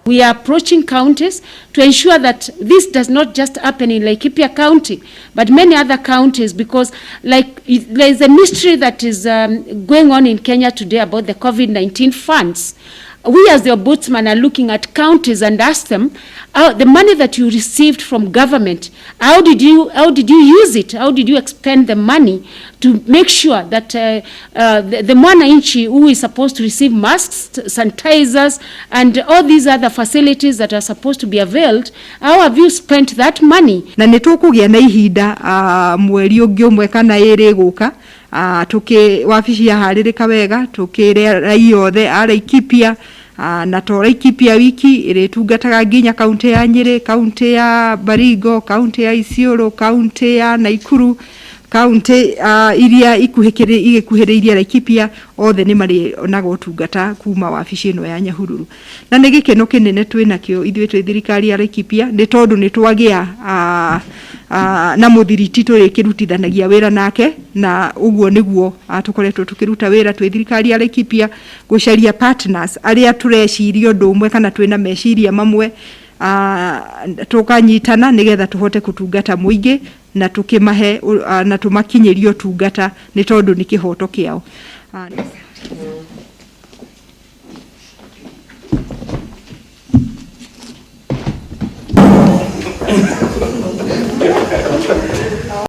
We are approaching counties to ensure that this does not just happen in Laikipia County, but many other counties, because there is a mystery that is going on in Kenya today about the COVID-19 funds. We as the Ombudsman are looking at counties and ask them, the money that you received from government, how did you use it? How did you expend the money to make sure that the mwananchi who is supposed to receive masks, sanitizers, and all these other facilities that are supposed to be availed, how have you spent that money? Na nitukugia na ihinda mweri ungi umwe kana iri guka tuki wabici yaharirika wega tukirera iothe ara Laikipia na to Laikipia wiki iritungataga nginya kaunti ya Nyeri, kaunti ya Baringo, kaunti ya Isiolo, kaunti ya Nakuru, kaunti iria ikuhiriirie Laikipia, othe ni mari onaga utungata kuma wabici ino ya Nyahururu. Na ni gikeno kinene twinakio ithuĩ twi thirikari ya Laikipia ni tondu ni twagia na muthiriti turikirutithanagia wira nake, na uguo niguo tukoretwo tukiruta wira twi thirikari ya Laikipia gucaria partners aria tureciria undu umwe kana twina meciria mamwe, tukanyitana nigetha tuhote kutungata muingi na tukimahe na tumakinyirio tungata ni tondu ni kihoto kiao.